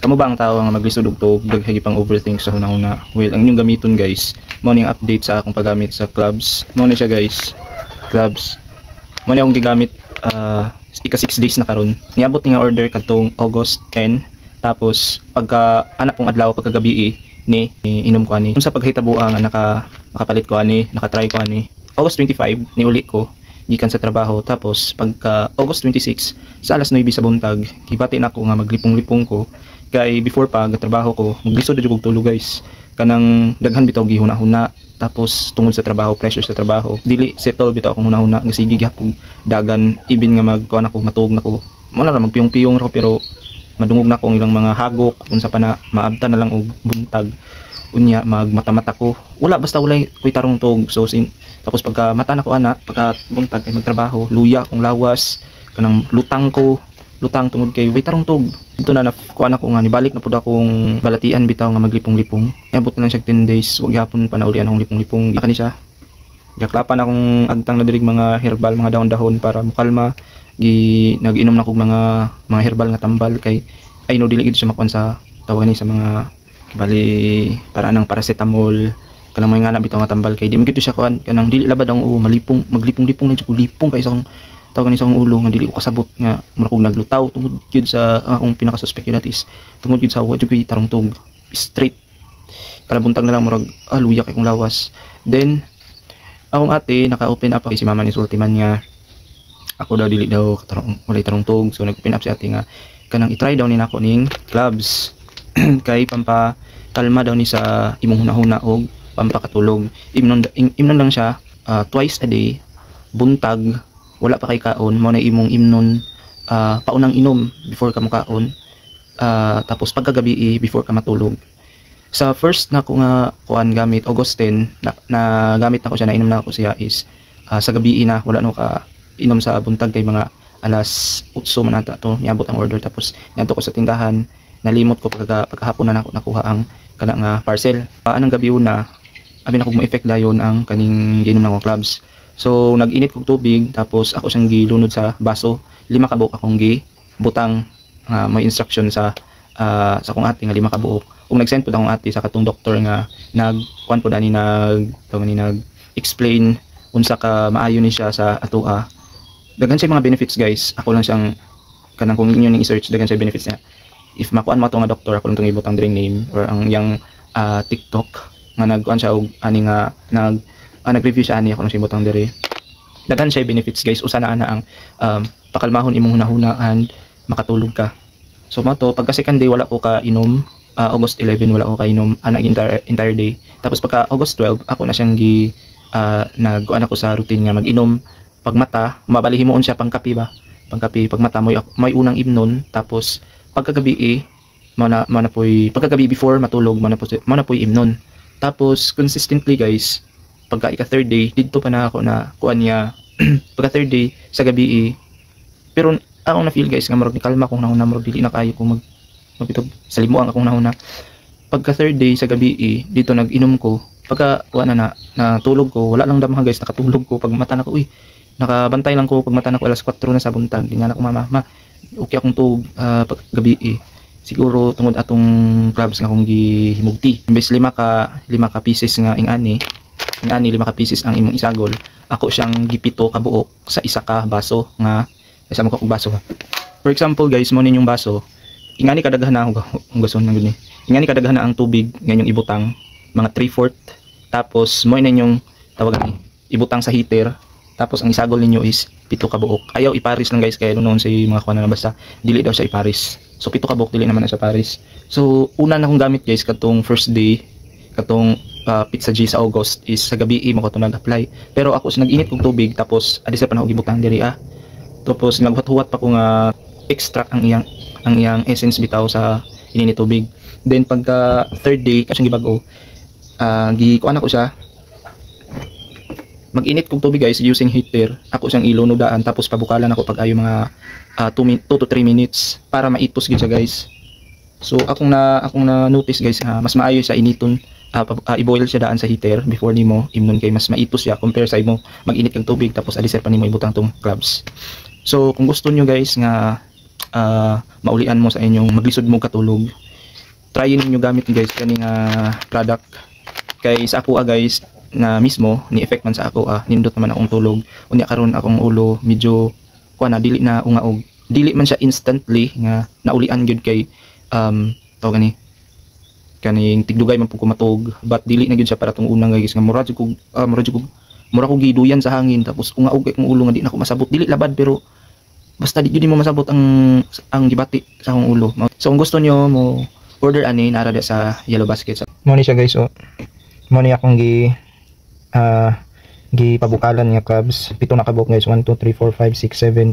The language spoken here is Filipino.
Kamo ba ang tao nga maglisod og tuog daghagi pang overthink sa hunahuna? Well, ang inyong gamiton guys, mao ning update sa akong paggamit sa clubs. Mao na siya guys. Clubs. Mao ni akong gigamit ika 6 days na karon. Niabot ni nga order kadtong August 10. Tapos pagka anak pong adlaw pagkagabi ni inom ko ani. Sa paghitabuang nakapalit ko ani, nakatry ko ani. August 25 ni uli ko gikan sa trabaho. Tapos pagka August 26 sa alas 9 sa buntag, gibati na ako nga maglipong-lipong ko. Kay before pa trabaho ko, maglisod na jud tulog guys. Kanang daghan bitaw gihuna-huna. Tapos tungod sa trabaho, pressure sa trabaho, dili settle bitaw akong hunahuna nga sige gyapon dagan ibin nga magkuan ako matuog nako. Mo na magpiyong-piyong ra ko pero madungog na akong ilang mga hagok unsa pa na maabta na lang og buntag. Unya magmata-mata ko. Wala basta walay koy tarong tuog. So tapos pagka mata na ko ana, pagka buntag kay magtrabaho, luya akong lawas, kanang lutang tungod kay way tarong tuog. Dito na kuan ako nga nibalik na pud akong balatian bitaw nga maglipong-lipong. Abot na lang siya 10 days, wag gyapon pa naulian akong lipong-lipong. Kani siya. Gaklapan akong agtang na dirig mga herbal, mga dahon-dahon para mokalma. Nag-inom na kog mga herbal nga tambal kay ay no dili gid siya makuan sa tawag ni sa mga bali para nang paracetamol kanang mga nga bitaw nga tambal kay di man gid siya kuan kanang dili labad ang malipong maglipong-lipong lang jud lipong kay isang tawag ni sa akong ulo nga dili ko kasabot nga mura kog naglutaw tungod gyud sa akong pinaka-suspect yun is tungod gyud sa wa jud koy tarong tug straight kada buntag na lang murag luya kay kong lawas. Then akong ate naka-open up si mama ni sulti man nga ako daw dili daw walay tarong tug, so nag-open up si ate nga kanang i-try daw ni nako ning clubs kay pampakalma daw ni sa imong hunahuna og pampakatulog. Imnon lang siya twice a day buntag wala pa kay kaon mo na imong imnon paunang inom before ka mukaon tapos pagkagabi before ka matulog. Sa first na ko nga kuan gamit August 10 na gamit na ko siya na inom na ako siya is sa gabi na wala no ka inom sa buntag kay mga alas 8 man ata to niabot ang order. Tapos niadto ko sa tindahan, nalimot ko pagkahapon na nakuha ang kana nga parcel. Anang gabi una abi na kog mo-effect dayon ang kaning ginom na ko clubs. So nag-init kog tubig tapos ako siyang gilunod sa baso. 5 ka buok akong butang may instruction sa kong ate nga 5 ka buok. Kung nag-send pud akong ate sa katong doktor nga nag-kuan pud ani nag-explain unsa ka maayo ni siya sa atoa. Dagan siya mga benefits guys. Ako lang siyang kanang kung inyo ning i-search dagan siya benefits niya. If makuan mo ato nga doktor, ako lang tong ibutang direct name or ang yang TikTok nga nagkuan siya og ani nga nag-review siya ani ako lang siya ibutang dire. Dagan siya benefits guys. Usa na ang pakalmahon imong hunahuna and makatulog ka. So mo to pagka second day wala ko ka inom. August 11 wala ko ka inom entire day. Tapos pagka August 12 ako na siyang nagkuan ako sa routine nga mag-inom pag mata, mabalihimoon siya pangkapi ba? Pangkapi pag mata may unang imnon tapos pagkagabi pagkagabi before matulog mana poy imnon. Tapos consistently guys, pagka ika third day didto pa na ako na kuan niya pagka third day sa gabi pero ako na feel guys nga murag ni kalma kung nahuna murag dili na kayo kung magbitog sa limuang akong nahuna. Pagka third day sa gabi dito nag-inom ko pagka kuan na natulog ko wala lang damha guys nakatulog ko pag mata na ko nakabantay lang ko pag mata na ko alas 4 na sa buntag. Tingnan ako mama okay akong tug pag gabi siguro tungod atong clubs nga akong gihimugti imbes 5 ka pieces nga ingani 5 ka pieces ang imong isagol ako siyang gipito ka buok sa isa ka baso nga isa mo ka baso ha. For example guys mo ninyong baso ingani kadaghan na ako gason nang gani ingani kadaghan na ang tubig ngayong ibutang mga 3/4 tapos mo ninyong tawagan ibutang sa heater. Tapos ang isagol ninyo is 7 ka buok. Ayaw iparis lang guys kaya noon sa mga kuan na basta dili daw siya iparis. So 7 ka buok dili naman na siya paris. So una na akong gamit guys katong first day katong pizza G sa August is sa gabi mo ko to nag-apply. Pero ako nag-init kog tubig tapos adisa pa na og gibutang diri Tapos naghuwat-huwat pa ko nga extract ang iyang essence bitaw sa ininit tubig. Then pagka third day kasi gibago gikuan ako siya mag-init kong tubig guys using heater. Ako siyang ilunodaan tapos pabukalan ako pag ayo mga 2 to 3 minutes para maitos gid siya guys. So akong na notice guys mas maayo siya initon i-boil siya daan sa heater before nimo imnon kay mas maitos siya compare sa imo mag-init kang tubig tapos aliser pa nimo ibutang tong clubs. So kung gusto nyo guys nga maulian mo sa inyong maglisod mo katulog try ninyo gamit guys kaning product kay sa ako guys na mismo ni effect man sa ako nindot naman akong tulog unya karon akong ulo medyo kuha na dili na ungaog dili man siya instantly nga naulian gyud kay tawag ni kaning tigdugay man pud ko matog but dili na gyud siya para tong unang guys nga mura ko giduyan sa hangin tapos ungaog kay kong ulo nga di na ko masabot dili labad pero basta di mo masabot ang gibati sa akong ulo. So kung gusto nyo mo order ani nara sa Yellow Basket. Mo ni siya guys mo ni akong gipabukalan nga crabs. 7 na kabuk guys. 1 2 3 4 5 6 7